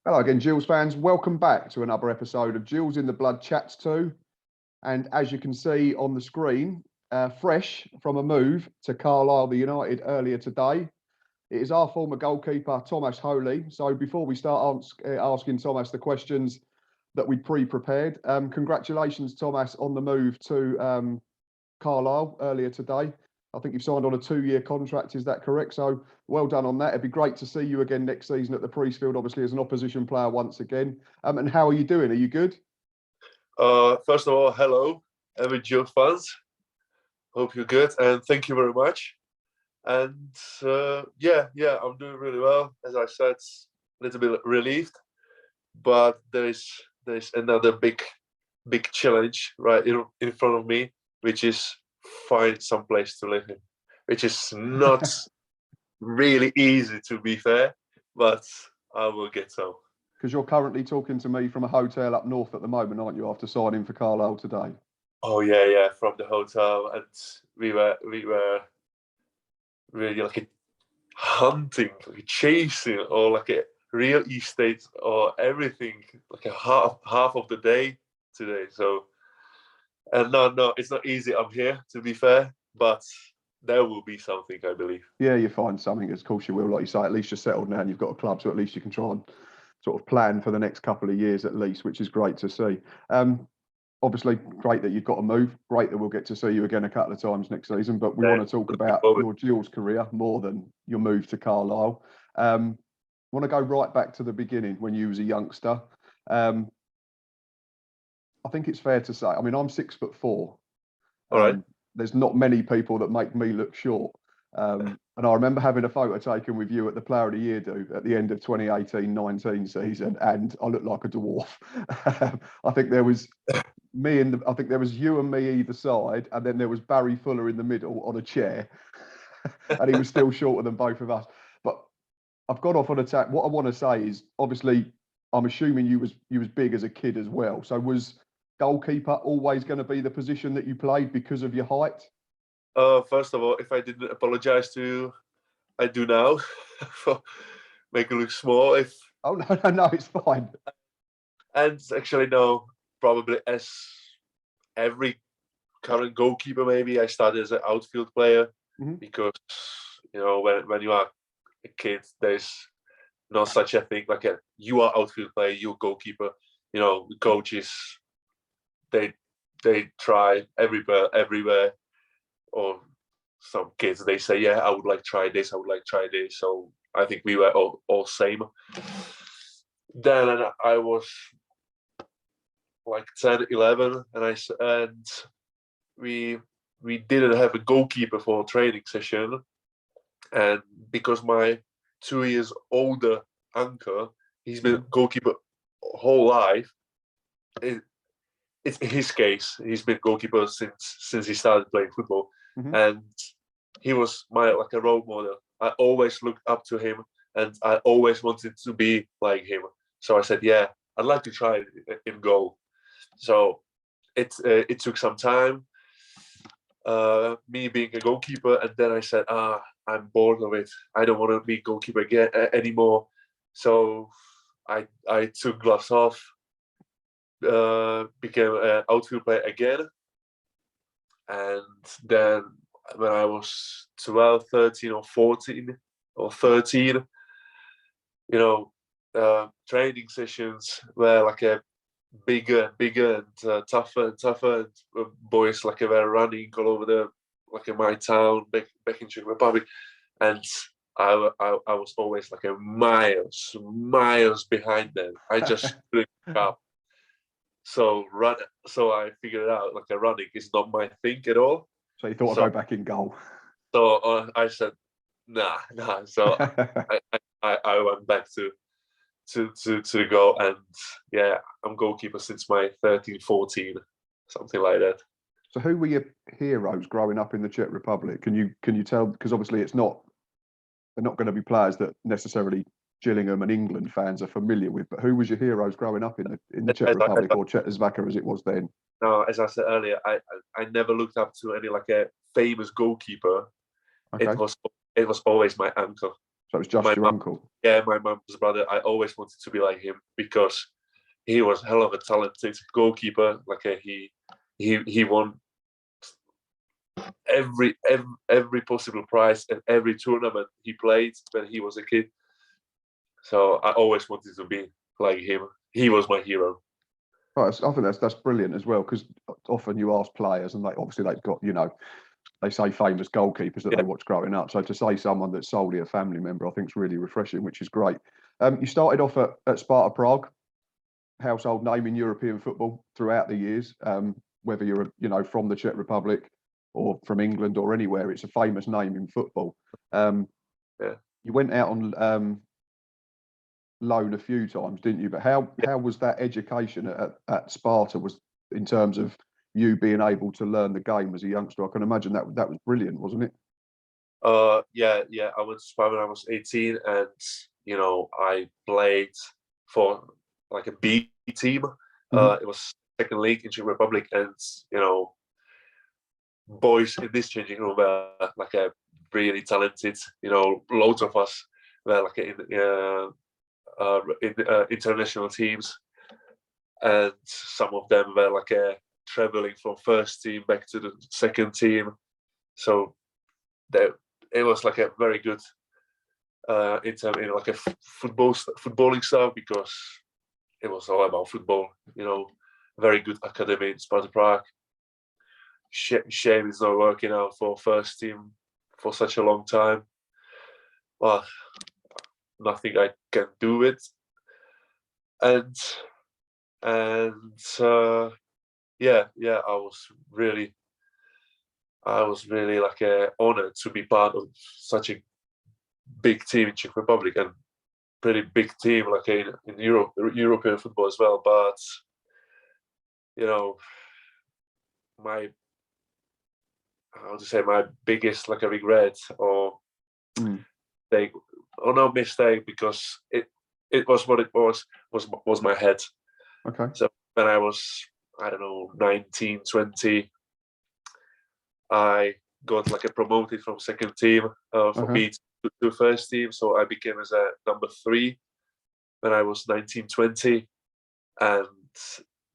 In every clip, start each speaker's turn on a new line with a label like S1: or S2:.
S1: Hello again, Gills fans. Welcome back to another episode of Gills in the Blood Chats 2. And as you can see on the screen, fresh from a move to Carlisle, the United, earlier today, it is our former goalkeeper, Tomas Holy. So before we start asking Tomas the questions that we pre-prepared, congratulations, Tomas, on the move to Carlisle earlier today. I think you've signed on a 2-year contract, is that correct? So well done on that. It'd be great to see you again next season at the Priestfield, obviously as an opposition player once again. And how are you doing? Are you good?
S2: First of all, hello, every Gills fans. Hope you're good, and thank you very much. And yeah, I'm doing really well. As I said, a little bit relieved, but there's another big challenge right in front of me, which is find some place to live in, which is not really easy, to be fair, but I will get some.
S1: Because you're currently talking to me from a hotel up north at the moment, aren't you, after signing for Carlisle today?
S2: Oh yeah, from the hotel, and we were really like hunting, like chasing, or like a real estate or everything, like a half of the day today. So, and no, it's not easy up here, to be fair, but there will be something, I believe.
S1: Yeah, you find something, of course you will. Like you say, at least you're settled now and you've got a club, so at least you can try and sort of plan for the next couple of years at least, which is great to see. Obviously, great that you've got to move. Great that we'll get to see you again a couple of times next season. But we want to talk about your Gills career more than your move to Carlisle. I want to go right back to the beginning when you was a youngster. I think it's fair to say, I mean, I'm 6'4".
S2: All right.
S1: There's not many people that make me look short. And I remember having a photo taken with you at the Player of the Year do at the end of 2018-19 season, and I looked like a dwarf. I think there was I think there was you and me either side, and then there was Barry Fuller in the middle on a chair, and he was still shorter than both of us. But I've got off on a tap. What I want to say is, obviously, I'm assuming you was big as a kid as well. So was goalkeeper always going to be the position that you played because of your height?
S2: First of all, if I didn't apologize to you, I do now for making it look small.
S1: Oh no, it's fine.
S2: And actually, no, probably as every current goalkeeper, maybe I started as an outfield player, because when you are a kid, there's not such a thing like you are outfield player, you're goalkeeper. Coaches, they try everywhere, or some kids, they say, yeah, I would like try this, I would like try this. So I think we were all same. Then I was like 10, 11, and we didn't have a goalkeeper for a training session, and because my 2 years older uncle, he's been goalkeeper whole life. It's in his case, he's been goalkeeper since he started playing football, and he was like a role model. I always looked up to him, and I always wanted to be like him. So I said, yeah, I'd like to try it in goal. So it took some time, me being a goalkeeper, and then I said, I'm bored of it. I don't want to be goalkeeper again anymore. So I took gloves off, became an outfield player again, and then when I was 12, 13 or 14 or 13, training sessions were like a bigger and tougher, and boys like were running all over my town back in Czech Republic, and I was always like a miles behind them. I just couldn't keep up. So I figured out like running is not my thing at all.
S1: So you thought I'd go back in goal.
S2: So I said, nah. So I went back to the goal, and yeah, I'm goalkeeper since my 13, 14, something like that.
S1: So who were your heroes growing up in the Czech Republic? Can you tell? Because obviously they're not going to be players that necessarily Gillingham and England fans are familiar with. But who was your heroes growing up in the Czech Republic, or Czechoslovakia as it was then?
S2: No, as I said earlier, I never looked up to any like a famous goalkeeper. Okay. It was always my uncle.
S1: So it was just your uncle?
S2: Yeah, my mum's brother. I always wanted to be like him because he was hell of a talented goalkeeper. Like he won every possible prize at every tournament he played when he was a kid. So I always wanted to be like him. He was my hero.
S1: Right, I think that's brilliant as well, because often you ask players, and they've got, they say famous goalkeepers that they watch growing up. So to say someone that's solely a family member, I think is really refreshing, which is great. You started off at Sparta Prague, household name in European football throughout the years. Whether you're from the Czech Republic or from England or anywhere, it's a famous name in football. You went out on loan a few times, didn't you? But how was that education at Sparta, was in terms of you being able to learn the game as a youngster? I can imagine that was brilliant, wasn't it?
S2: Yeah. I went to Sparta when I was 18, and I played for like a B team. It was second league in Czech Republic, and boys in this changing room were like a really talented. Loads of us were like in international teams, and some of them were like traveling from first team back to the second team. So it was like a very good in like a footballing stuff, because it was all about football. Very good academy in Sparta Prague. Shame it's not working out for first team for such a long time. Well, nothing I can do with. And I was really like honored to be part of such a big team in Czech Republic, and pretty big team like in Europe, European football as well. But my biggest like a regret or mistake, or no mistake, because it was what it was my head.
S1: Okay.
S2: So when I was 19, 20, I got like a promoted from second team for B to first team. So I became as a number 3 when I was 19, 20. And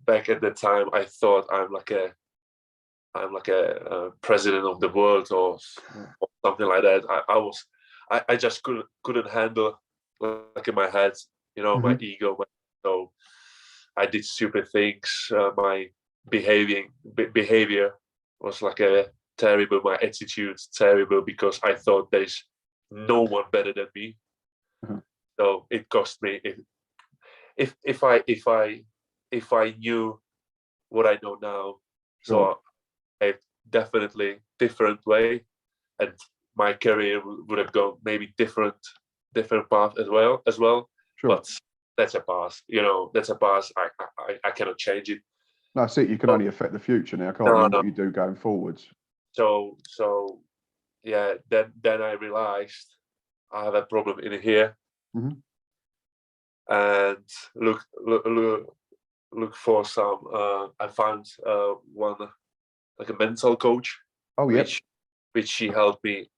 S2: back at the time, I thought I'm like a president of the world or something like that. I just couldn't handle like in my head, my ego. So I did stupid things. My behavior was like a terrible. My attitude terrible, because I thought there's no one better than me. So it cost me. If I knew what I know now, so a definitely different way, and my career would have gone maybe different path as well. Sure. But that's a past. That's a past. I cannot change it.
S1: No, that's it. You can only affect the future now, can't you? What you do going forwards.
S2: So yeah. Then I realized I have a problem in here, and look for some. I found one like a mental coach.
S1: Oh yeah.
S2: Which she helped me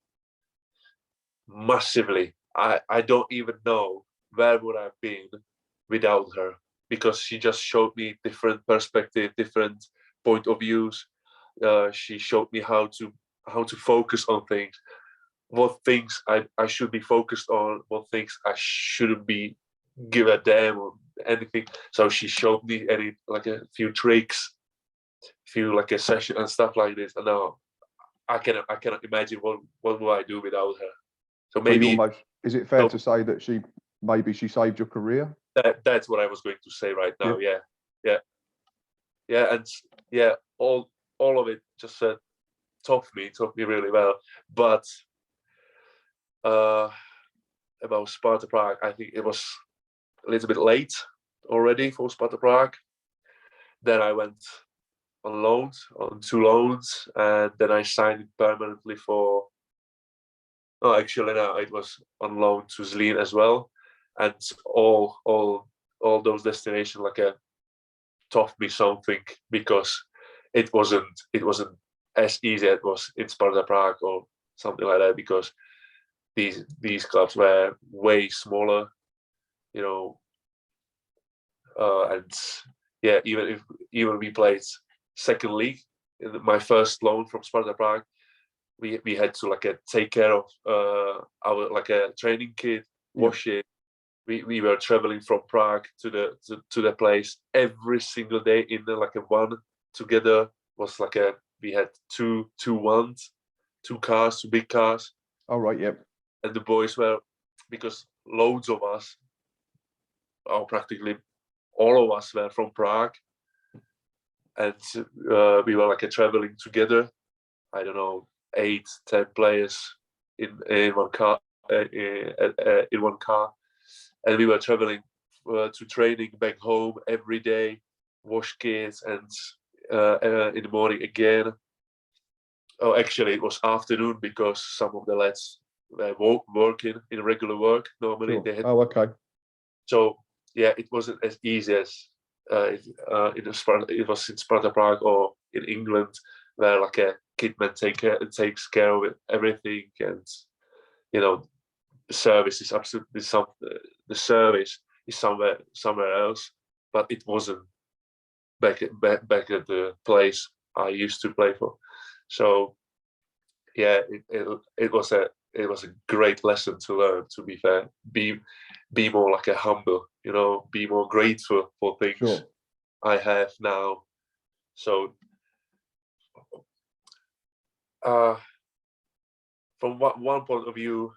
S2: massively. I don't even know where would I've been without her, because she just showed me different perspective, different point of views. She showed me how to focus on things, what things I should be focused on, what things I shouldn't be give a damn or anything. So she showed me like a few tricks, few like a session and stuff like this. And now I cannot imagine what will I do without her. So maybe
S1: is it fair to say that she saved your career?
S2: That's what I was going to say right now. Yeah. And yeah, all of it just taught me really well. But about Sparta Prague, I think it was a little bit late already for Sparta Prague. Then I went on 2 loans, and then I signed permanently for. No, actually, no, it was on loan to Zlín as well, and all those destinations taught me something, because it wasn't as easy as it was in Sparta Prague or something like that, because these clubs were way smaller, you know, and yeah, even we played second league in my first loan from Sparta Prague, we had to like take care of our like a training kit, wash it. We were traveling from Prague to the place every single day in like a one together. Was like we had two cars, two big cars.
S1: All right, yep.
S2: And the boys were, because loads of us, or practically all of us, were from Prague, and we were like traveling together. I don't know, 8-10 players in one car, in one car, and we were traveling to training back home every day, wash kits, and in the morning again. Oh, actually, it was afternoon because some of the lads were working in regular work. Normally,
S1: Sure.
S2: they had.
S1: Oh, okay.
S2: So yeah, it wasn't as easy as it was in Sparta Prague or in England, where like a kitman takes care of everything, and you know, the service is absolutely the service is somewhere else. But it wasn't back at the place I used to play for. So yeah, it was a great lesson to learn. To be fair, be more like a humble, you know, be more grateful for things I have now. So from one point of view,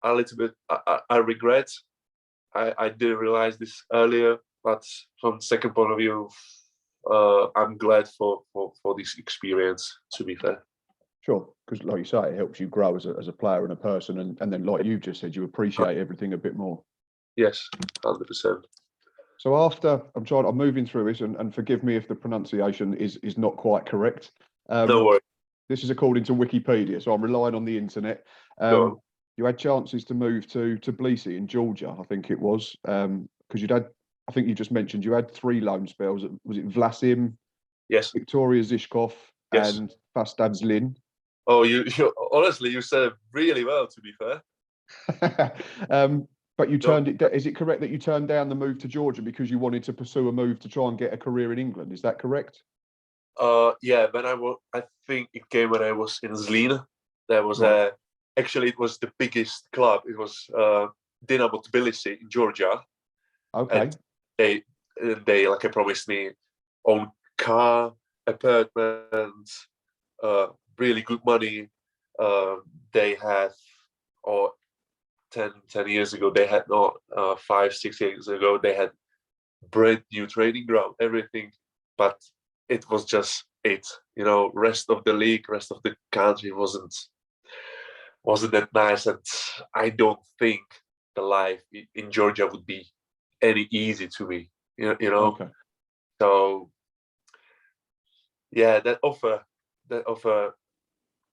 S2: a little bit I regret I didn't realize this earlier, but from second point of view, I'm glad for this experience, to be fair.
S1: Sure, because like you say, it helps you grow as a player and a person, and then like you just said, you appreciate everything a bit more.
S2: Yes, 100%.
S1: So after I'm moving through this, and forgive me if the pronunciation is not quite correct.
S2: No worries.
S1: This is according to Wikipedia, so I'm relying on the internet. You had chances to move to Tbilisi in Georgia, I think it was, because you'd had, I think you just mentioned you had 3 loan spells. Was it Vlasim?
S2: Yes.
S1: Victoria Zishkov,
S2: yes.
S1: And Fastad Zlin.
S2: Oh, you honestly, you said it really well, to be fair.
S1: But you turned it. Is it correct that you turned down the move to Georgia because you wanted to pursue a move to try and get a career in England? Is that correct?
S2: Yeah. I think it came when I was in Zlin. There was actually it was the biggest club. It was Dinamo Tbilisi in Georgia.
S1: Okay.
S2: And they like promised me own car, apartment, really good money. They had, or 10 years ago, they had not 5-6 years ago, they had brand new training ground, everything, but it was just it. You know, rest of the league, rest of the country wasn't that nice, and I don't think the life in Georgia would be any easy to me. You know.
S1: Okay.
S2: So yeah, that offer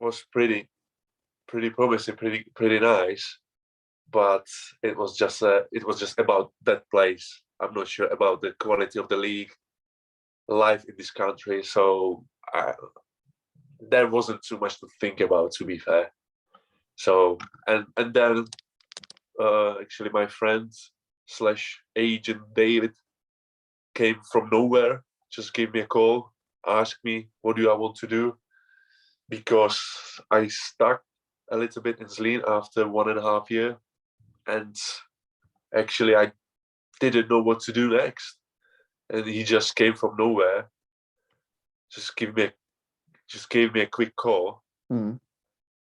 S2: was pretty promising, pretty nice, but it was just about that place. I'm not sure about the quality of the league, life in this country, so there wasn't too much to think about, to be fair. So and then actually my friend / agent David came from nowhere, just gave me a call, asked me what do I want to do, because I stuck a little bit in Zlin after 1.5 years, and actually I didn't know what to do next, and he just came from nowhere, just gave me a quick call.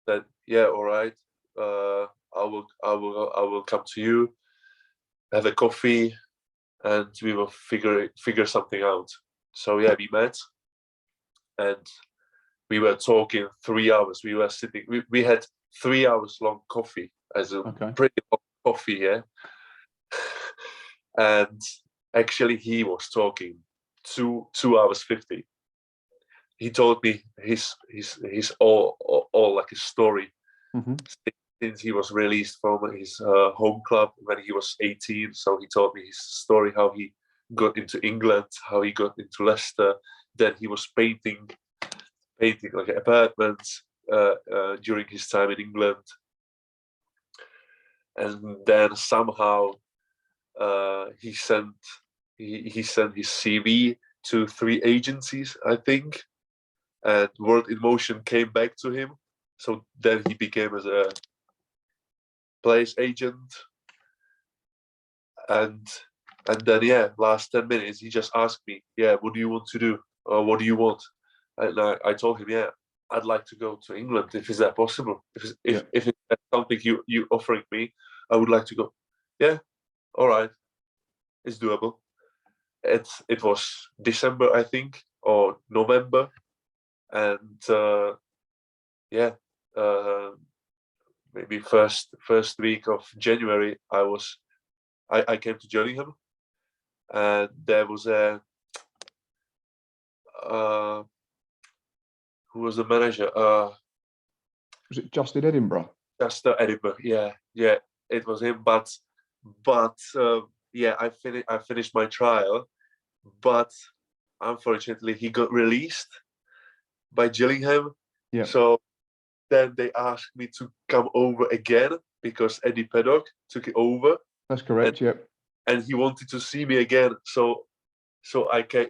S2: That yeah, all right, I will come to you, have a coffee, and we will figure something out. So yeah, we met, and we were talking 3 hours. We were sitting. We had 3 hours long coffee, as a pretty long coffee, yeah. And actually, he was talking 2 hours 50. He told me his all like a story since he was released from his home club when he was 18. So he told me his story, how he got into England, how he got into Leicester. Then he was painting like apartments during his time in England. and then somehow he sent his CV to 3 agencies, I think, and World in Motion came back to him. So then he became as a players agent, and then last 10 minutes he just asked me, what do you want to do, or what do you want? And I told him, I'd like to go to England, if is that possible, if it's something you offering me, I would like to go. Yeah, all right, it's doable. It was December, I think, or November, and maybe first week of January I came to Gillingham, and there was who was the manager?
S1: Was it Justin Edinburgh?
S2: Just Edinburgh, yeah, it was him. But I finished my trial, but unfortunately he got released by Gillingham.
S1: Yeah.
S2: So then they asked me to come over again because Eddie Paddock took it over.
S1: That's correct.
S2: And he wanted to see me again. So I came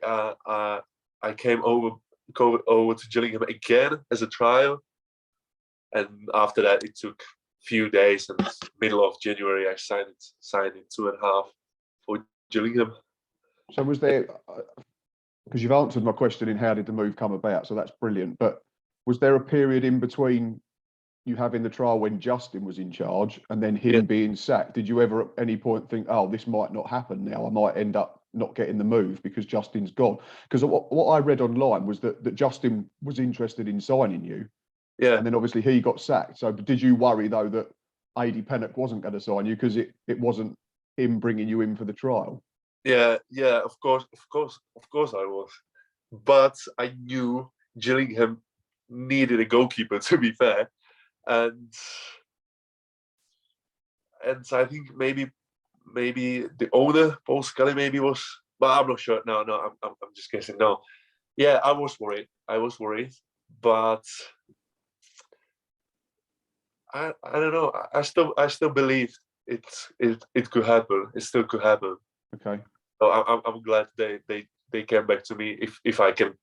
S2: over to Gillingham again as a trial. And after that, it took a few days, and middle of January, I signed in 2.5 for Gillingham.
S1: So was there, because you've answered my question in how did the move come about, so that's brilliant, but was there a period in between you having the trial when Justin was in charge and then him being sacked? Did you ever at any point think, oh, this might not happen now, I might end up not getting the move because Justin's gone? Because what I read online was that Justin was interested in signing you. Yeah. And then obviously he got sacked. So did you worry though that Adi Pennock wasn't going to sign you because it wasn't him bringing you in for the trial?
S2: Yeah, of course I was. But I knew Gillingham needed a goalkeeper, to be fair. And I think maybe the owner, Paul Scully, maybe was, but I'm not sure. No, I'm just guessing. No. Yeah, I was worried, but I don't know. I still believe it could happen. It still could happen.
S1: Okay.
S2: So I'm glad they came back to me if I can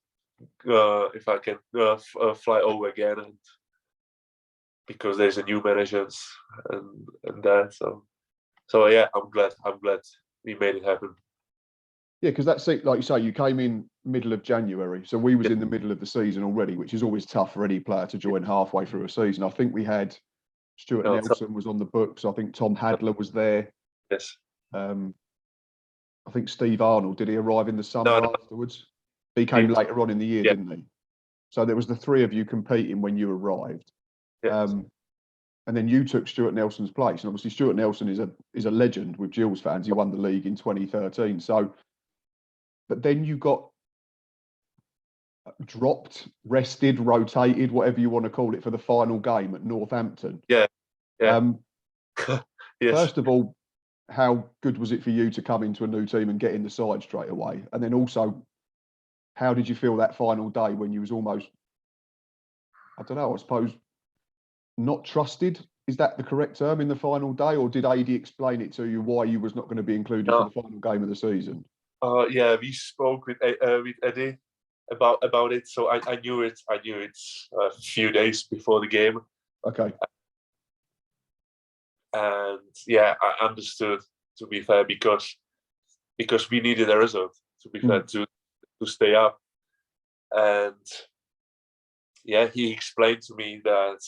S2: fly over again, and because there's a new managers and that. So yeah, I'm glad we made it happen.
S1: Yeah, because that's it. Like you say, you came in middle of January, so we was in the middle of the season already, which is always tough for any player to join halfway through a season. I think we had Stuart Nelson was on the books. I think Tom Hadler was there.
S2: Yes.
S1: I think Steve Arnold, did he arrive in the summer afterwards? He came later on in the year, didn't he? So there was the 3 of you competing when you arrived. Yes. And then you took Stuart Nelson's place. And obviously Stuart Nelson is a legend with Gills fans. He won the league in 2013. So, but then you got dropped, rested, rotated, whatever you want to call it, for the final game at Northampton.
S2: Yeah.
S1: Yes.
S2: First
S1: of all, how good was it for you to come into a new team and get in the side straight away? And then also, how did you feel that final day when you was almost, I don't know, I suppose, not trusted? Is that the correct term, in the final day? Or did Adi explain it to you why you was not going to be included for the final game of the season?
S2: We spoke with Eddie about it, so I knew it a few days before the game.
S1: Okay.
S2: And I understood, to be fair, because we needed a result, to be fair, to stay up. And he explained to me that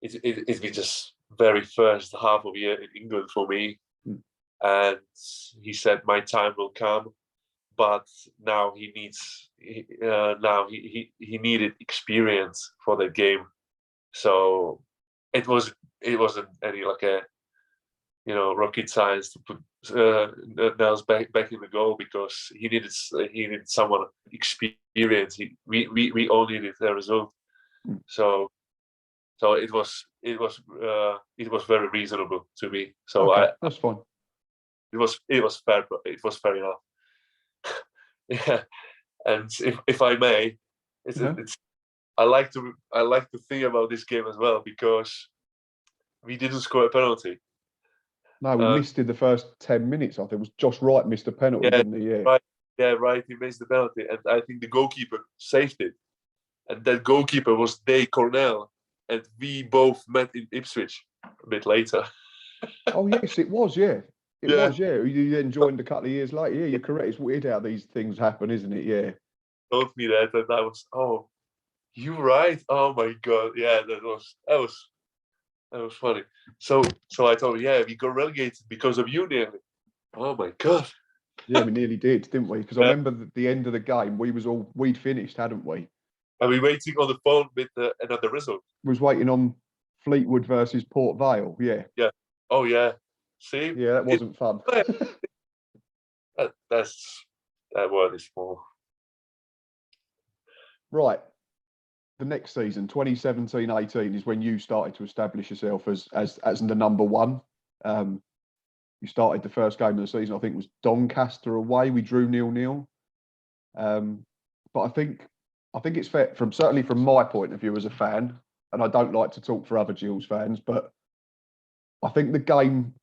S2: it was just very first half of year in England for me. And he said my time will come, but now he needed experience for that game. So it wasn't any like a rocket science to put Nels back in the goal, because he needed someone experienced. We all needed a result. So it was very reasonable to me. So
S1: okay, that's fine.
S2: It was fair. It was fair enough. Yeah, and if I may, I like to think about this game as well, because we didn't score a penalty.
S1: No, we missed in the first 10 minutes. I think it was Josh Wright missed a penalty, didn't he? Yeah.
S2: Right. Yeah, right. He missed the penalty, and I think the goalkeeper saved it. And that goalkeeper was Carlisle, and we both met in Ipswich a bit later.
S1: Oh yes, it was. Yeah, it
S2: Yeah.
S1: was. Yeah, you then joined a couple of years later. Yeah, you're correct. It's weird how these things happen, isn't it? Yeah.
S2: Told me that, and I was, oh, you're right. Oh my god, yeah, that was funny. So I told him, yeah, we got relegated because of you nearly. Oh my god.
S1: Yeah, we nearly did, didn't we? Because I remember the end of the game, we'd finished, hadn't we?
S2: Are we waiting on the phone with another result?
S1: We was waiting on Fleetwood versus Port Vale. Yeah.
S2: Yeah. Oh yeah. See.
S1: Yeah, that wasn't fun.
S2: That word is small.
S1: Right. The next season, 2017-18, is when you started to establish yourself as the number one. You started the first game of the season, I think it was Doncaster away. We drew 0-0. But I think it's fair, certainly from my point of view as a fan, and I don't like to talk for other Gills fans, but I think the game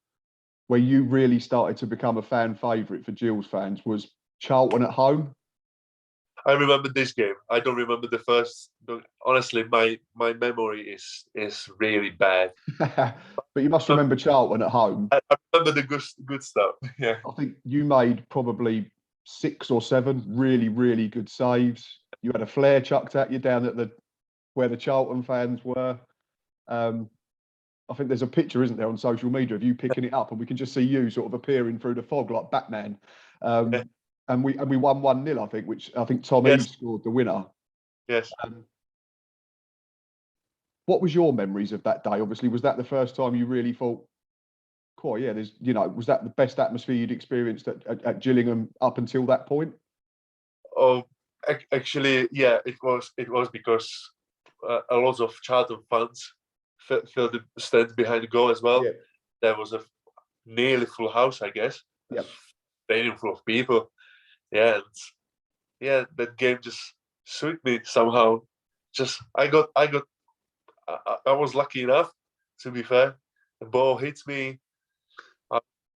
S1: where you really started to become a fan favourite for Gills fans was Charlton at home.
S2: I remember this game. I don't remember the first. Honestly, my memory is really bad.
S1: But you must remember Charlton at home.
S2: I remember the good stuff. Yeah.
S1: I think you made probably 6 or 7 really, really good saves. You had a flare chucked at you down at where the Charlton fans were. I think there's a picture, isn't there, on social media of you picking it up, and we can just see you sort of appearing through the fog like Batman.
S2: Yeah.
S1: And we won 1-0, I think, which I think Tomas scored the winner.
S2: Yes.
S1: What was your memories of that day? Obviously, was that the first time you really thought, "Cool, yeah"? Was that the best atmosphere you'd experienced at Gillingham up until that point?
S2: Oh, actually, yeah, it was because a lot of Charlton fans filled the stand behind the goal as well.
S1: Yeah.
S2: There was a nearly full house, I guess.
S1: Yeah.
S2: Stadium full of people. Yeah, and yeah, that game just suited me somehow. Just I was lucky enough, to be fair. The ball hits me.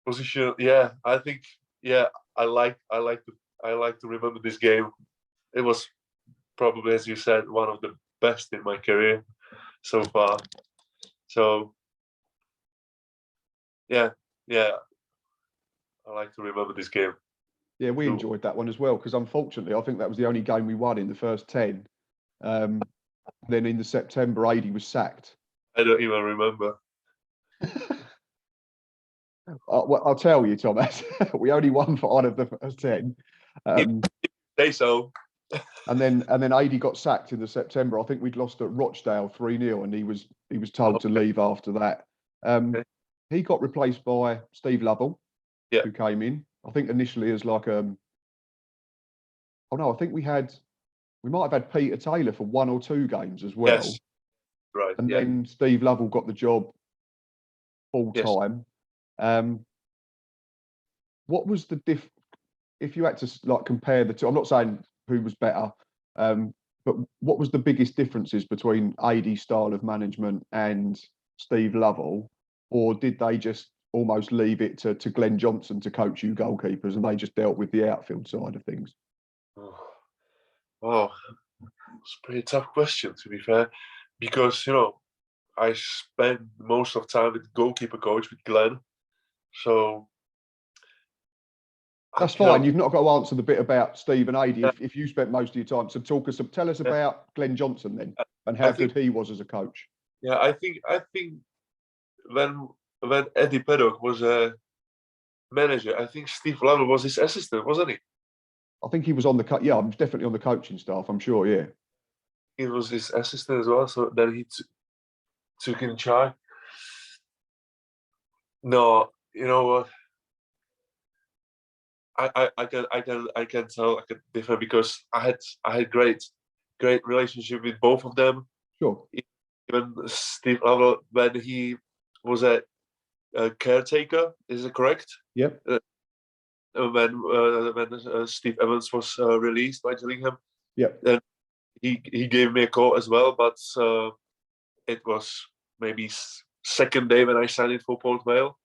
S2: Position. Yeah, I think. Yeah, I like to remember this game. It was probably, as you said, one of the best in my career so far. So yeah, I like to remember this game.
S1: Yeah, we enjoyed that one as well, because unfortunately, I think that was the only game we won in the first 10. Then in the September, Adi was sacked.
S2: I don't even remember.
S1: I'll tell you, Tomas, we only won 5 of the first 10.
S2: Say so.
S1: and then Adi got sacked in the September. I think we'd lost at Rochdale 3-0, and he was told to leave after that. He got replaced by Steve Lovell, who came in. I think initially as like I think we might have had Peter Taylor for 1 or 2 games as well.
S2: Yes. Right.
S1: And then Steve Lovell got the job full time. What was the if you had to like compare the two? I'm not saying who was better, but what was the biggest differences between Adi's style of management and Steve Lovell, or did they just almost leave it to Glenn Johnson to coach you goalkeepers, and they just dealt with the outfield side of things?
S2: Oh, it's a pretty tough question, to be fair, because I spent most of the time with the goalkeeper coach, with Glenn. So
S1: that's fine. You've not got to answer the bit about Steve and Adi if you spent most of your time. So tell us about Glenn Johnson then, and how good he was as a coach.
S2: Yeah, I think when Eddie Paddock was a manager, I think Steve Lovell was his assistant, wasn't he?
S1: I think he was on the I'm definitely on the coaching staff. I'm sure. Yeah,
S2: he was his assistant as well. So then he took in charge. No, you know what? I can tell like a different, because I had great relationship with both of them.
S1: Sure.
S2: Even Steve Lovell, when he was a caretaker, is it correct?
S1: Yep.
S2: When Steve Evans was released by Gillingham,
S1: and
S2: he gave me a call as well, but it was maybe second day when I signed it for Port Vale.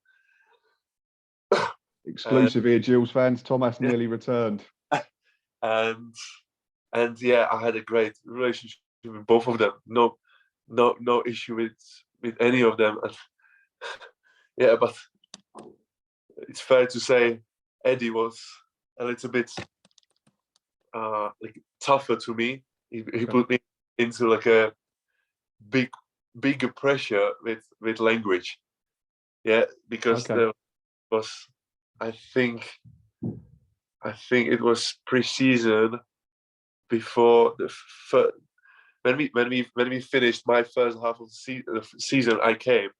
S1: Exclusive here, Gills fans. Tomas nearly returned.
S2: And yeah, I had a great relationship with both of them. No issue with any of them. And yeah, but it's fair to say Eddie was a little bit like tougher to me. He put me into like a bigger pressure with language. Yeah, because there was, I think it was pre-season before when we finished my first half of the season. I came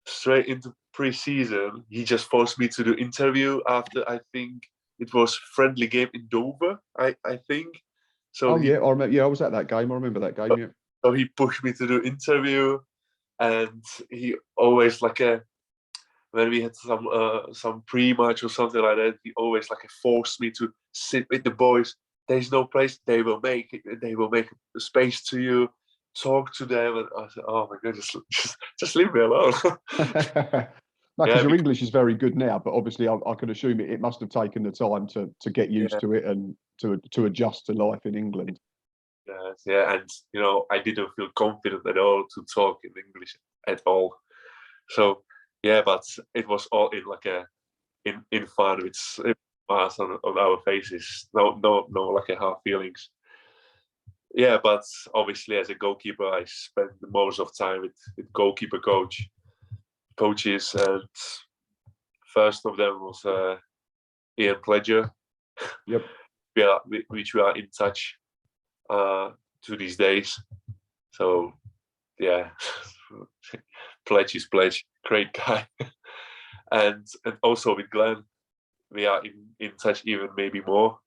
S2: straight into pre-season. He just forced me to do interview after, I think it was friendly game in Dover. I think so.
S1: I remember. Yeah, I was at that game. I remember that game. Yeah.
S2: So he pushed me to do interview, and he always when we had some pre-match or something like that, he always forced me to sit with the boys. There's no place. They will make a space to you. Talk to them, and I said, "Oh my God, just leave me alone."
S1: No, because your English is very good now, but obviously I can assume it must have taken the time to get used to it and to adjust to life in England.
S2: Yeah, and I didn't feel confident at all to talk in English at all. So yeah, but it was all in fun with smiles on our faces. No hard feelings. Yeah, but obviously as a goalkeeper, I spent the most of time with goalkeeper coaches, and first of them was Ian Pledger.
S1: Yep.
S2: Which we are in touch to these days. So yeah, Pledge is Pledge, great guy. and also with Glenn, we are in touch even maybe more.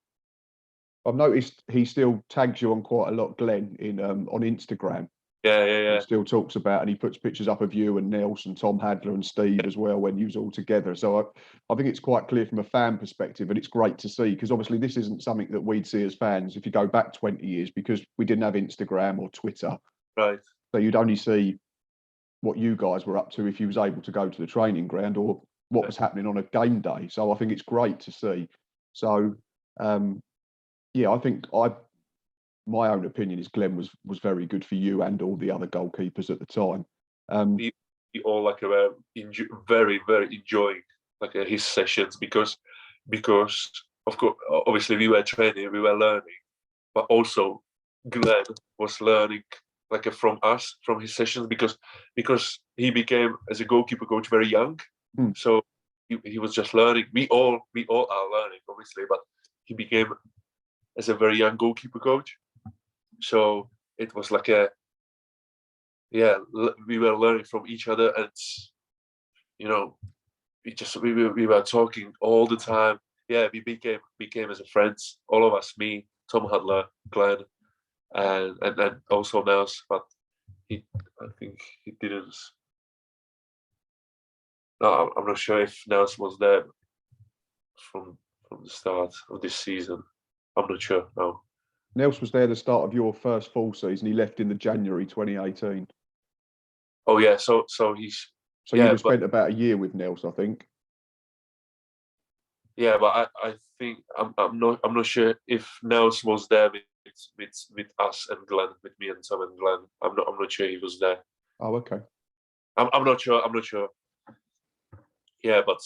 S1: I've noticed he still tags you on quite a lot, Glenn, on Instagram.
S2: Yeah.
S1: He still talks about, and he puts pictures up of you and Nels and Tom Hadler and Steve as well when you was all together. So I think it's quite clear from a fan perspective, and it's great to see, because obviously this isn't something that we'd see as fans if you go back 20 years, because we didn't have Instagram or Twitter.
S2: Right.
S1: So you'd only see what you guys were up to if you was able to go to the training ground or what was happening on a game day. So I think it's great to see. So yeah, I think my own opinion is Glenn was very good for you and all the other goalkeepers at the time.
S2: We all were very enjoying his sessions because of course obviously we were training, we were learning, but also Glenn was learning from us, from his sessions, because he became as a goalkeeper coach very young. So he was just learning. We all are learning obviously, but he became as a very young goalkeeper coach. So it was we were learning from each other, and we were talking all the time. Yeah, we became as a friends, all of us, me, Tom Hadler, Glenn, and also Nels, but I think he didn't. No, I'm not sure if Nels was there from the start of this season. I'm not sure. No.
S1: Nels was there the start of your first full season. He left in the January 2018.
S2: Oh yeah, so he's.
S1: So you'd have spent about a year with Nels, I think.
S2: Yeah, but I think I'm not sure if Nels was there with us and Glenn, with me and Tom and Glenn. I'm not sure he was there.
S1: Oh, okay.
S2: I'm not sure. Yeah, but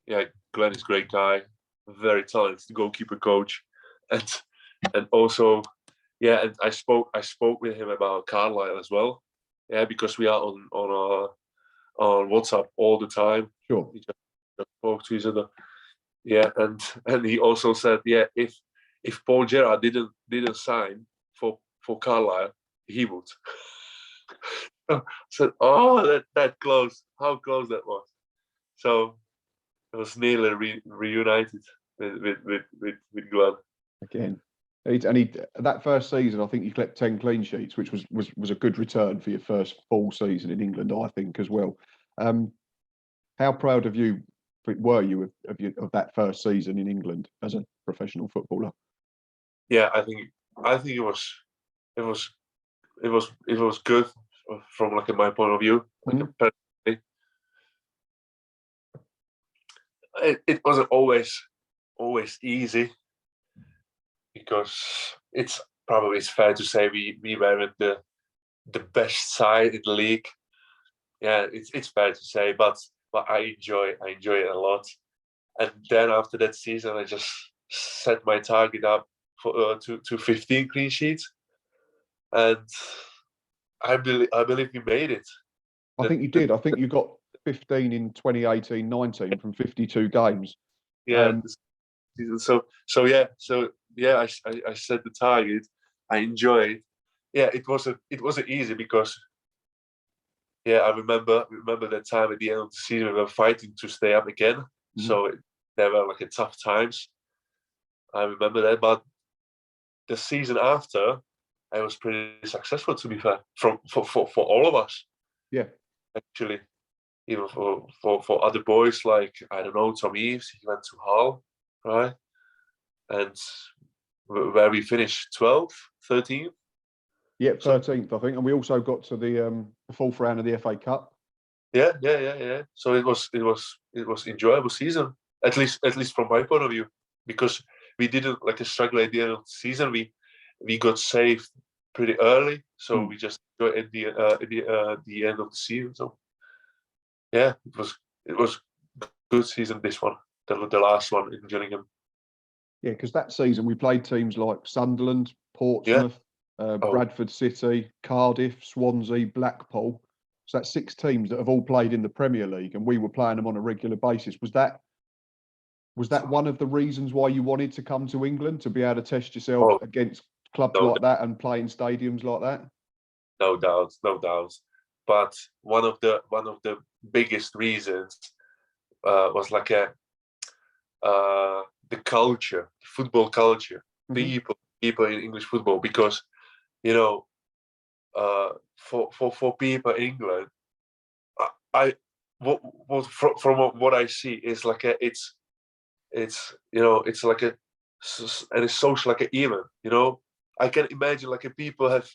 S2: yeah, Glenn is a great guy, very talented goalkeeper coach, and also yeah, and I spoke with him about Carlisle as well. Yeah, because we are on WhatsApp all the time.
S1: Sure.
S2: We just talk to each other. Yeah, and he also said, yeah, if Paul Gerrard didn't sign for Carlisle, he would. I said, oh, that close, how close that was. So it was nearly reunited with Glenn.
S1: Again. And that first season, I think you kept 10 clean sheets, which was a good return for your first full season in England, I think, as well. How proud were you of that first season in England as a professional footballer?
S2: Yeah, I think it was good from my point of view. personally, it wasn't always easy, because it's fair to say we weren't the best side in the league. Yeah, it's fair to say, but I enjoy it a lot. And then after that season, I just set my target up for to 15 clean sheets, and I believe we made it.
S1: I think you did. I think you got 15 in 2018-19 from 52 games.
S2: Yeah. So yeah, I set the target. I enjoyed. Yeah, it wasn't easy, because yeah, I remember that time at the end of the season, we were fighting to stay up again. Mm-hmm. So there were like tough times. I remember that, but the season after, I was pretty successful, to be fair, for all of us.
S1: Yeah,
S2: actually, even for other boys, like, I don't know, Tomas, he went to Hull, right? And where we finished 12th, 13th.
S1: Yeah, 13th, I think, and we also got to the fourth round of the FA Cup.
S2: Yeah. So it was enjoyable season, at least from my point of view, because we didn't struggle at the end of the season. We got saved pretty early, so we just got at the end of the season. So yeah, it was good season, this one, the last one in Gillingham.
S1: Yeah, because that season we played teams like Sunderland, Portsmouth, Bradford City, Cardiff, Swansea, Blackpool. So that's 6 teams that have all played in the Premier League, and we were playing them on a regular basis. Was that one of the reasons why you wanted to come to England, to be able to test yourself against clubs like that and play in stadiums like that?
S2: No doubt. But one of the biggest reasons was the culture, football culture, people in English football, because for people in England, from what I see is it's like a social event. I can imagine people have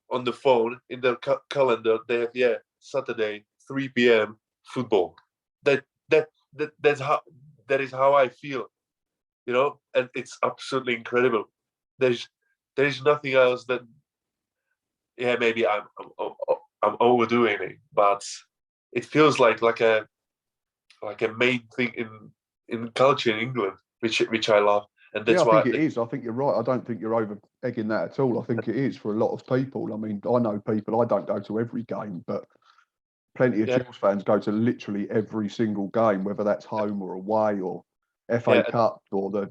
S2: on the phone in their calendar, they have Saturday 3 p.m. football. That is how I feel, and it's absolutely incredible. There's nothing else that, maybe I'm overdoing it, but it feels like a main thing in culture in England, which I love. And that's
S1: why I think it is. I think you're right. I don't think you're over egging that at all. I think it is for a lot of people. I mean, I know people, I don't go to every game, but plenty of Gills fans go to literally every single game, whether that's home or away or FA Cup or the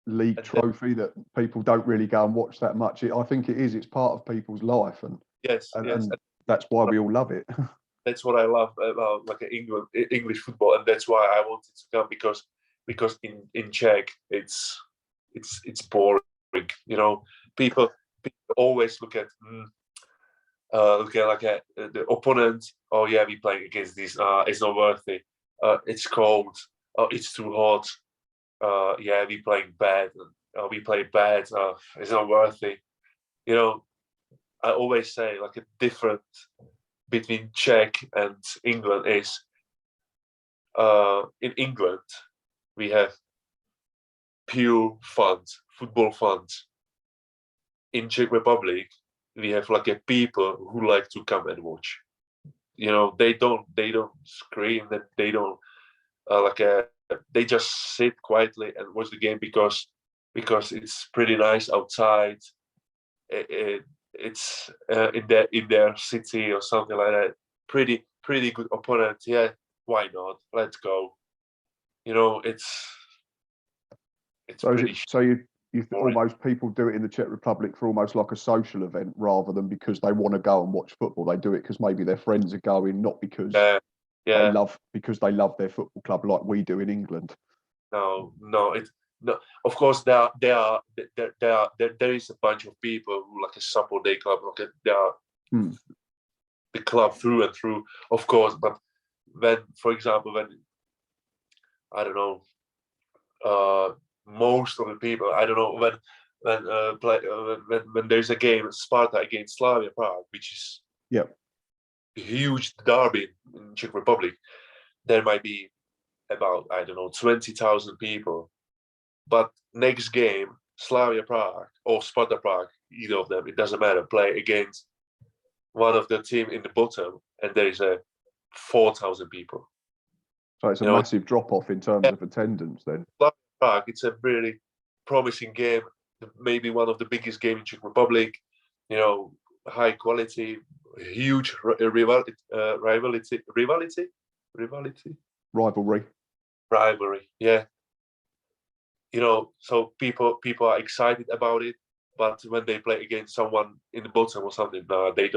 S1: league trophy, that people don't really go and watch that much. I think it is. It's part of people's life, and and that's why we all love it.
S2: That's what I love about English football, and that's why I wanted to come, because in Czech it's boring. People always look at the opponent. Oh yeah, we playing against this. It's not worth it. It's cold. It's too hot. Yeah, we playing bad. We play bad. It's not worth it. I always say a different between Czech and England is, in England we have pure funds, football funds. In Czech Republic we have people who like to come and watch. They don't scream, that they don't they just sit quietly and watch the game, because it's pretty nice outside. It's in their city or something like that. Pretty good opponent. Yeah, why not? Let's go. It's pretty.
S1: So you almost, people do it in the Czech Republic for almost like a social event, rather than because they want to go and watch football. They do it because maybe their friends are going, not because they love their football club like we do in England.
S2: No. Of course, there is a bunch of people who support their club. They are the club through and through, of course. But when, for example, I don't know, most of the people, I don't know, when there's a game, Sparta against Slavia Prague, which is huge derby in Czech Republic, there might be about, I don't know, 20,000 people. But next game, Slavia Prague or Sparta Prague, either of them, it doesn't matter, play against one of the team in the bottom, and there is a 4,000 people.
S1: So it's a massive drop-off in terms of attendance then.
S2: Slavia Prague, it's a really promising game, maybe one of the biggest games in Czech Republic, high quality, huge rivalry, yeah. So people are excited about it, but when they play against someone in the bottom or something, no, they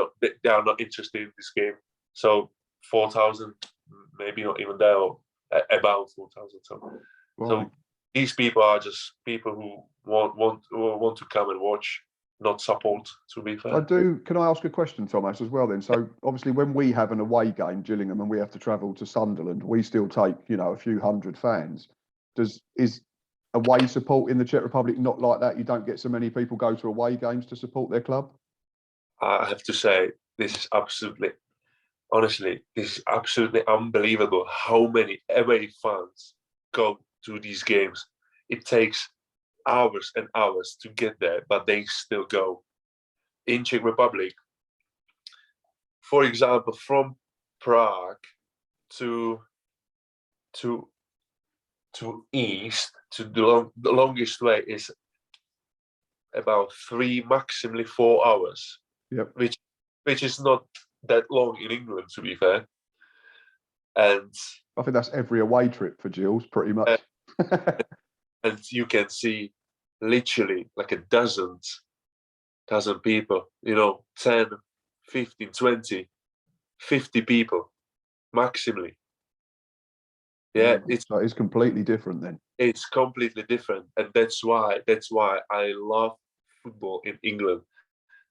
S2: are not interested in this game. So 4,000, maybe not even there, or about 4,000. So these people are just people who want to come and watch, not support, to be fair.
S1: Can I ask a question, Tomas, as well then? So obviously when we have an away game, Gillingham, and we have to travel to Sunderland, we still take, a few hundred fans. Is away support in the Czech Republic not like that? You don't get so many people go to away games to support their club?
S2: I have to say, this is absolutely unbelievable how many away fans go to these games. It takes hours and hours to get there, but they still go. In Czech Republic, for example, from Prague to east, to the longest way is about 3, maximally 4 hours.
S1: Yep.
S2: Which is not that long in England, to be fair. And
S1: I think that's every away trip for Gills, pretty much.
S2: And you can see literally like a dozen people, 10, 15, 20, 50 people, maximally. Yeah,
S1: it's completely different then.
S2: It's completely different, and that's why I love football in England.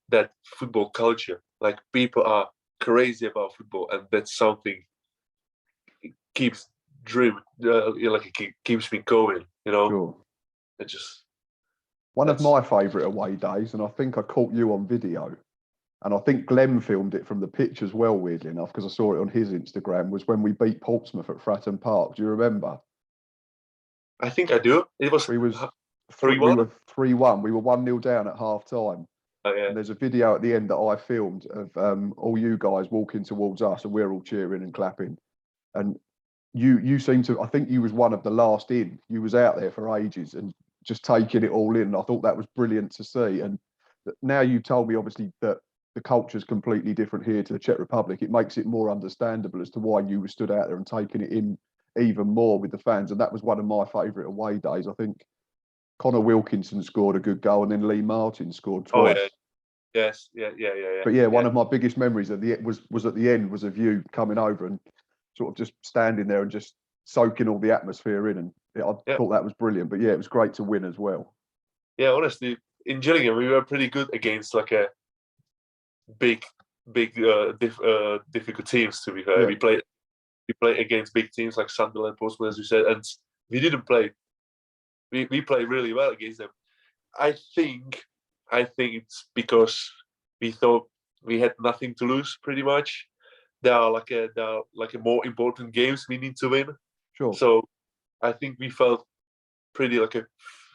S2: That football culture, like people are crazy about football, and that's something keeps it keeps me going.
S1: Sure.
S2: It just
S1: one of my favourite away days, and I think I caught you on video, and I think Glenn filmed it from the pitch as well, weirdly enough, because I saw it on his Instagram, was when we beat Portsmouth at Fratton Park. Do you remember?
S2: I think I do. It was
S1: 3-1. We were 3-1. We were 1-0 down at half time.
S2: Oh, yeah.
S1: And there's a video at the end that I filmed of all you guys walking towards us, and we're all cheering and clapping. And you seem to, I think you was one of the last in. You was out there for ages and just taking it all in. I thought that was brilliant to see. And now you've told me, obviously, that the culture is completely different here to the Czech Republic. It makes it more understandable as to why you were stood out there and taking it in even more with the fans. And that was one of my favourite away days. I think Connor Wilkinson scored a good goal, and then Lee Martin scored twice.
S2: Oh, yeah. Yes, yeah.
S1: But yeah, one of my biggest memories of was at the end, was of you coming over and sort of just standing there and just soaking all the atmosphere in. And I thought that was brilliant. But yeah, it was great to win as well.
S2: Yeah, honestly, in Gillingham, we were pretty good against like a big difficult teams. To be fair, we played against big teams like Sunderland, Portsmouth, as you said, and we didn't play. We played really well against them. I think it's because we thought we had nothing to lose. Pretty much, there are like a more important games we need to win.
S1: Sure.
S2: So I think we felt pretty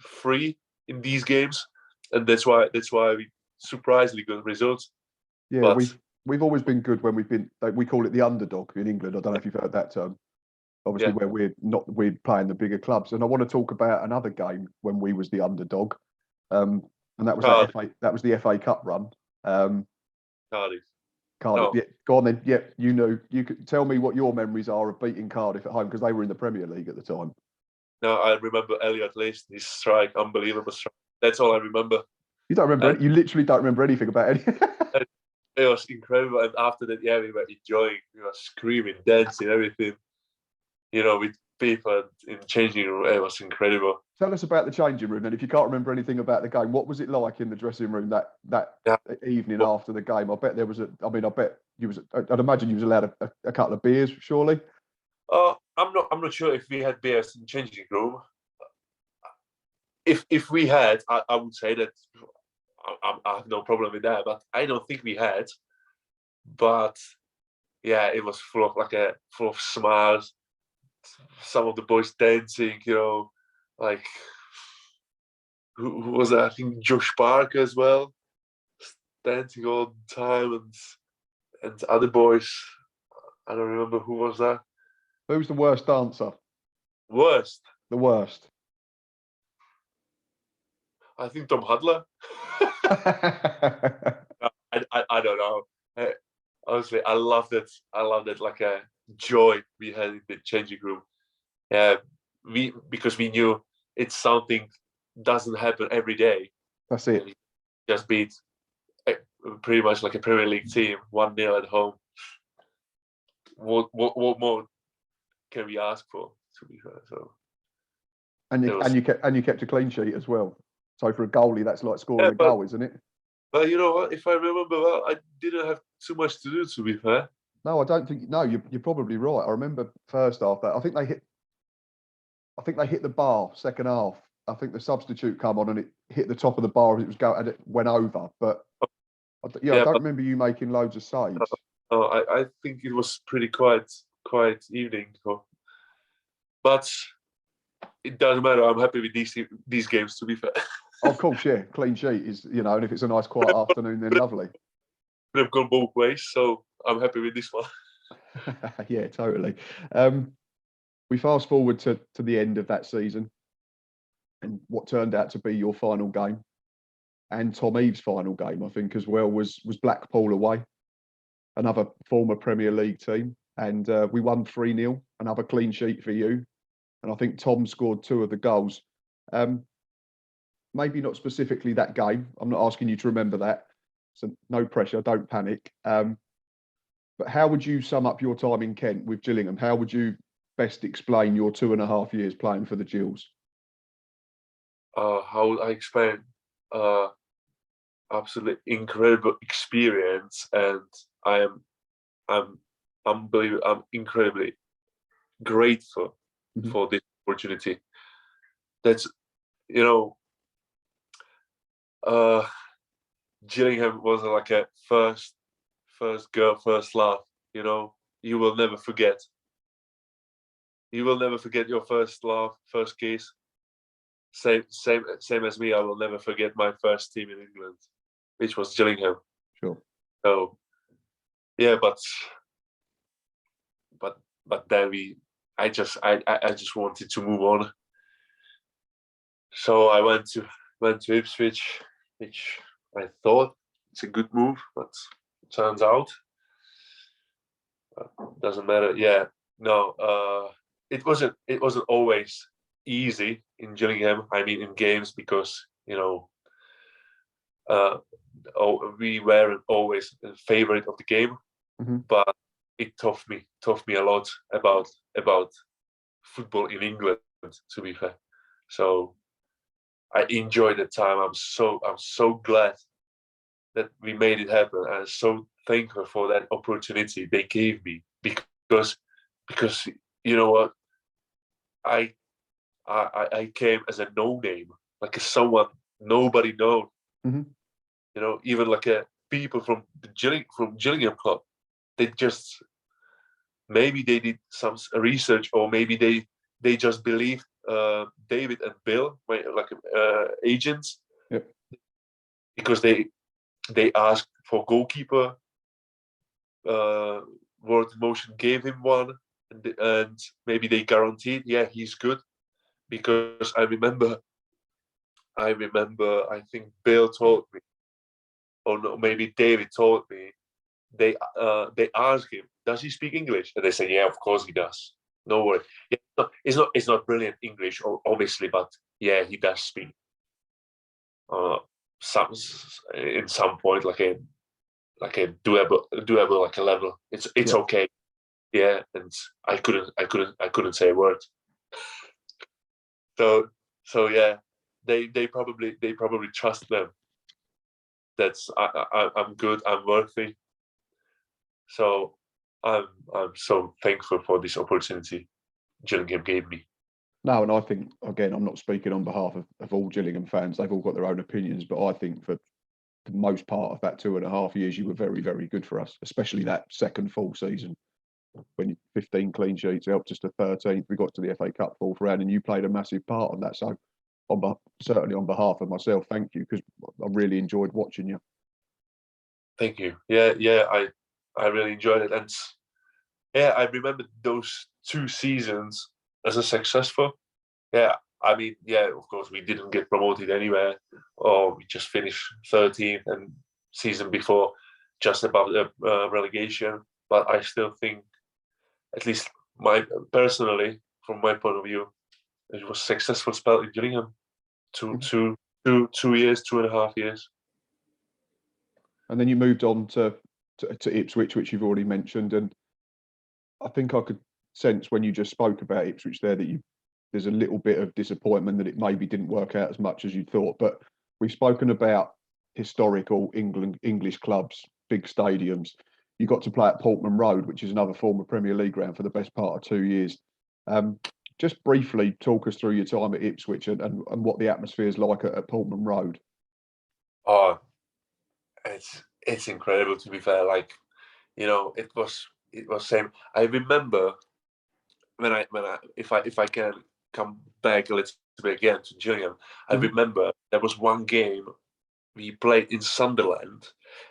S2: free in these games, and that's why we surprisingly good results.
S1: Yeah, but we've always been good when we've been. We call it the underdog in England. I don't know if you've heard that term. Obviously, where we're playing the bigger clubs. And I want to talk about another game when we was the underdog, and that was the FA Cup run.
S2: Cardiff.
S1: No. Yeah, go on then. Yeah, you could tell me what your memories are of beating Cardiff at home, because they were in the Premier League at the time.
S2: No, I remember Elliot List, his strike, unbelievable strike. That's all I remember.
S1: You don't remember? You literally don't remember anything about it.
S2: It was incredible, and after that, we were enjoying. We were screaming, dancing, everything. With people in the changing room, it was incredible.
S1: Tell us about the changing room, and if you can't remember anything about the game, what was it like in the dressing room that evening after the game? I bet there was I'd imagine you was allowed a couple of beers, surely.
S2: I'm not sure if we had beers in the changing room. If we had, I would say that I have no problem with that, but I don't think we had. But yeah, it was full of smiles. Some of the boys dancing, like who was that? I think Josh Parker as well, dancing all the time, and other boys. I don't remember who was that.
S1: Who's the worst dancer?
S2: Worst.
S1: The worst.
S2: I think Tom Hudler. I don't know. Honestly, I loved it. I loved it, like a joy we had in the changing room. Yeah, because we knew it's something doesn't happen every day.
S1: That's it.
S2: We just beat pretty much like a Premier League team 1-0 at home. What more can we ask for? To be fair, so.
S1: And you kept a clean sheet as well. So for a goalie, that's like scoring a goal, isn't it?
S2: But you know what? If I remember well, I didn't have too much to do. To be fair.
S1: No, I don't think. No, you're probably right. I remember first half that I think they hit the bar second half. I think the substitute come on and it hit the top of the bar as it was going and it went over. But I don't remember you making loads of saves.
S2: I think it was pretty quiet evening. But it doesn't matter. I'm happy with these games. To be fair.
S1: Of course, yeah. Clean sheet is, and if it's a nice quiet afternoon, then lovely.
S2: They've gone both ways, so I'm happy with this one.
S1: Yeah, totally. We fast forward to the end of that season and what turned out to be your final game and Tom Eaves' final game, I think, as well, was Blackpool away, another former Premier League team. And we won 3-0, another clean sheet for you. And I think Tom scored 2 of the goals. Maybe not specifically that game. I'm not asking you to remember that. So no pressure, don't panic. But how would you sum up your time in Kent with Gillingham? How would you best explain your 2.5 years playing for the Gills?
S2: How would I explain? Absolutely incredible experience, and I'm incredibly grateful for this opportunity. That's Gillingham was like a first girl, first love. You will never forget. You will never forget your first love, first kiss. Same as me. I will never forget my first team in England, which was Gillingham.
S1: Sure.
S2: So, yeah, but then I just wanted to move on. So I went to Ipswich, which I thought it's a good move, but it turns out doesn't matter. Yeah, no, it wasn't always easy in Gillingham. I mean, in games, because we weren't always a favorite of the game, but it taught me a lot about football in England. To be fair, so I enjoyed the time. I'm so glad that we made it happen. I'm so thankful for that opportunity they gave me, because you know what, I came as a no name, like someone nobody known. Even like people from Gillingham club, they just maybe they did some research, or maybe they just believed David and Bill, agents, because they asked for goalkeeper. World Motion gave him one, and maybe they guaranteed, yeah, he's good, because I remember. I think Bill told me, or no, maybe David told me. They asked him, does he speak English? And they said, yeah, of course he does. No worry. Yeah, it's not brilliant English, obviously, but yeah, he does speak. In some point, like a doable like a level. It's okay. Yeah, and I couldn't say a word. So yeah, they probably trust them. That's I'm good. I'm worthy. So I'm so thankful for this opportunity Gillingham gave me.
S1: No, and I think, again, I'm not speaking on behalf of all Gillingham fans. They've all got their own opinions, but I think for the most part of that 2.5 years, you were very, very good for us, especially that second full season when you 15 clean sheets helped us to 13th. We got to the FA Cup fourth round, and you played a massive part on that. So, certainly on behalf of myself, thank you, because I really enjoyed watching you.
S2: Thank you. Yeah, I really enjoyed it, and yeah, I remember those 2 seasons as a successful. Yeah, I mean, yeah, of course, we didn't get promoted anywhere, or we just finished 13th, and season before just above the relegation. But I still think, at least personally, from my point of view, it was a successful spell in Gillingham. 2 years, 2.5 years.
S1: And then you moved on to Ipswich, which you've already mentioned. And I think I could sense when you just spoke about Ipswich there that there's a little bit of disappointment that it maybe didn't work out as much as you thought. But we've spoken about historical English clubs, big stadiums. You got to play at Portman Road, which is another former Premier League ground, for the best part of 2 years. Just briefly talk us through your time at Ipswich and what the atmosphere is like at Portman Road.
S2: Oh, it's incredible, to be fair. Like, you know, it was same. I remember when I if I can come back a little bit again to Gillingham, I remember there was one game we played in Sunderland,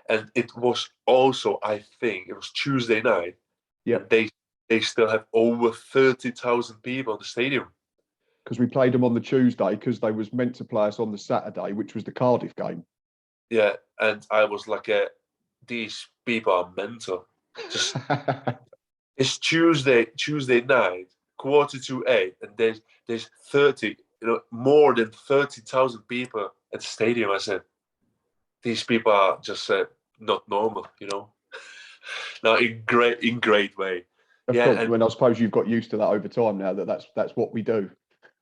S2: and it was also, I think it was Tuesday night.
S1: Yeah,
S2: they still have over 30,000 people in the stadium.
S1: Because we played them on the Tuesday, because they was meant to play us on the Saturday, which was the Cardiff game.
S2: Yeah, and I was like, these people are mental. Just it's Tuesday night, 7:45, and there's 30, more than 30,000 people at the stadium. I said, these people are just not normal, Now in great way.
S1: Of course, and I suppose you've got used to that over time now. That's what we do.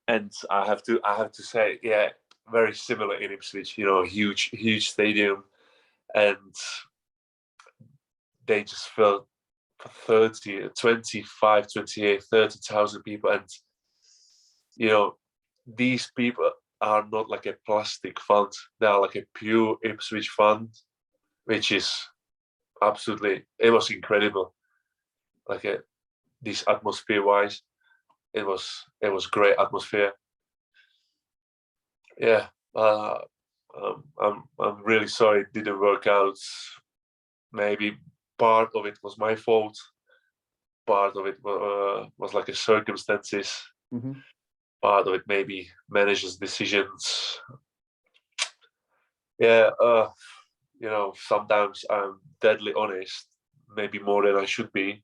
S2: And I have to say, yeah, very similar in Ipswich. Huge stadium, and they just filled 30, 25, 28, 30,000 people, and these people are not like a plastic fund. They are like a pure Ipswich fund, which is absolutely. It was incredible. Like this atmosphere wise, it was great atmosphere. Yeah, I'm really sorry it didn't work out. Maybe part of it was my fault. Part of it was like a circumstances. Part of it maybe managers' decisions. Yeah, sometimes I'm deadly honest, maybe more than I should be.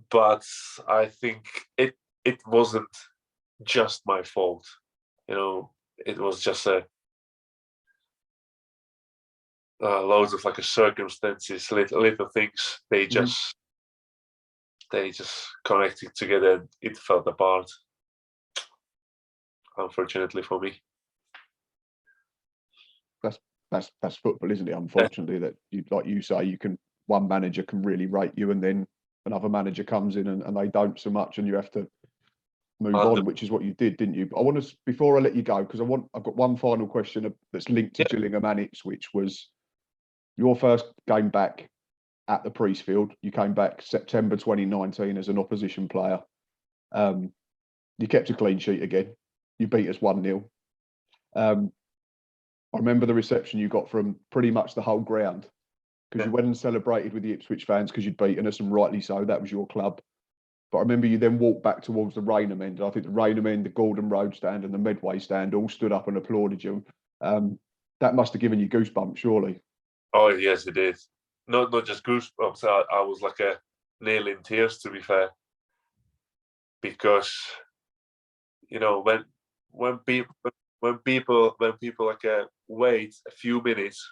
S2: But I think it wasn't just my fault. It was just loads of like a circumstances, little things. They just connected together, and it fell apart. Unfortunately for me.
S1: That's football, isn't it? Unfortunately, that like you say, one manager can really rate you, and then another manager comes in and they don't so much, and you have to move on, which is what you did, didn't you? But I want to, before I let you go, because I've got one final question that's linked to Gillingham and Ipswich, was your first game back at the Priestfield. You came back September 2019 as an opposition player. You kept a clean sheet again. You beat us 1-0. I remember the reception you got from pretty much the whole ground, because you went and celebrated with the Ipswich fans because you'd beaten us, and rightly so. That was your club. But I remember you then walked back towards the Raynham end. I think the Raynham end, the Gordon Road stand, and the Medway stand all stood up and applauded you. That must have given you goosebumps, surely.
S2: Oh yes, it did. Not just goosebumps. I was like nearly in tears, to be fair, because when people like wait a few minutes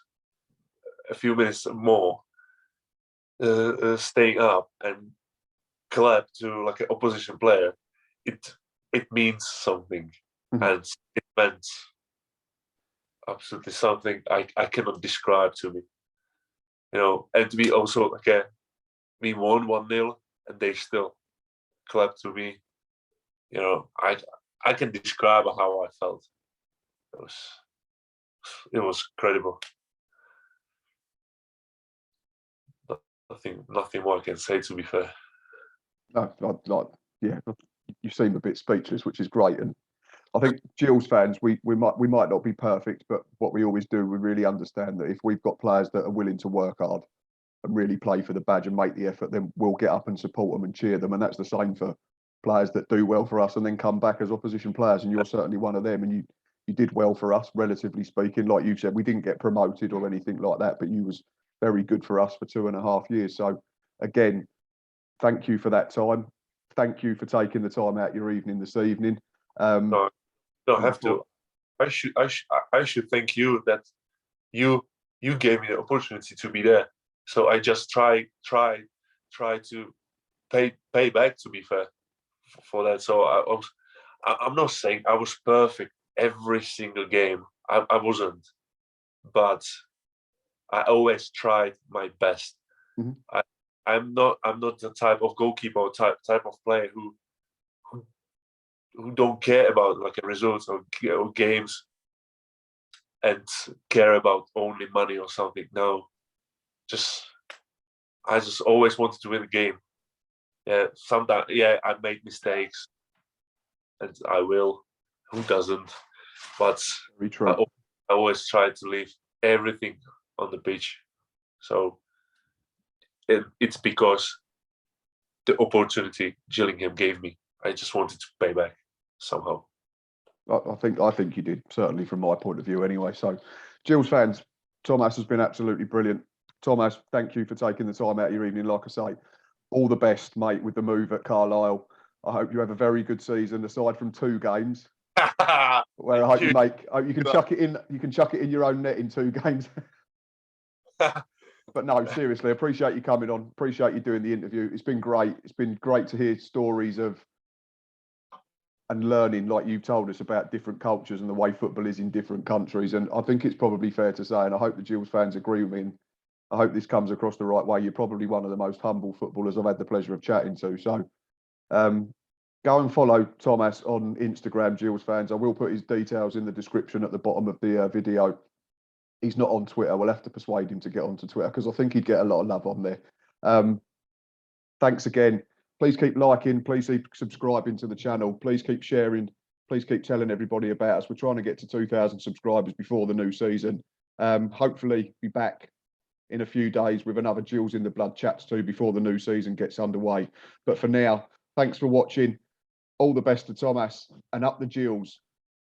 S2: more, staying up and clap to like an opposition player, it means something, and it meant absolutely something I cannot describe to me. And to be also like we won 1-0 and they still clapped to me. I can describe how I felt. It was incredible. nothing more I can say, to be fair.
S1: No, yeah, you seem a bit speechless, which is great. And I think Gills fans, we might not be perfect, but what we always do, we really understand that if we've got players that are willing to work hard and really play for the badge and make the effort, then we'll get up and support them and cheer them. And that's the same for players that do well for us and then come back as opposition players. And you're certainly one of them. And you did well for us, relatively speaking. Like you said, we didn't get promoted or anything like that, but you was very good for us for 2.5 years. So again, thank you for that time. Thank you for taking the time out your evening this evening.
S2: No, don't have to. I should thank you that you gave me the opportunity to be there. So I just try to pay back, to be fair, for that. So I'm not saying I was perfect every single game. I wasn't, but I always tried my best. Mm-hmm. I'm not the type of goalkeeper or type of player who don't care about like a results or games and care about only money or something. No, I just always wanted to win the game. Yeah, sometimes I made mistakes, and I will. Who doesn't? But I always try to leave everything on the pitch. So it's because the opportunity Gillingham gave me. I just wanted to pay back somehow.
S1: I think you did, certainly from my point of view anyway. So Gills fans, Tomas has been absolutely brilliant. Tomas, thank you for taking the time out of your evening. Like I say, all the best, mate, with the move at Carlisle. I hope you have a very good season, aside from 2 games. Where I hope you can chuck it in. You can chuck it in your own net in 2 games. But no, seriously, appreciate you coming on. Appreciate you doing the interview. It's been great. It's been great to hear stories of and learning, like you told us, about different cultures and the way football is in different countries. And I think it's probably fair to say, and I hope the Gills fans agree with me, and I hope this comes across the right way, you're probably one of the most humble footballers I've had the pleasure of chatting to. So go and follow Tomas on Instagram, Gills fans. I will put his details in the description at the bottom of the video. He's not on Twitter. We'll have to persuade him to get onto Twitter because I think he'd get a lot of love on there. Thanks again. Please keep liking. Please keep subscribing to the channel. Please keep sharing. Please keep telling everybody about us. We're trying to get to 2,000 subscribers before the new season. Hopefully be back in a few days with another Gills in the Blood Chats 2 before the new season gets underway. But for now, thanks for watching. All the best to Tomas, and up the Gills.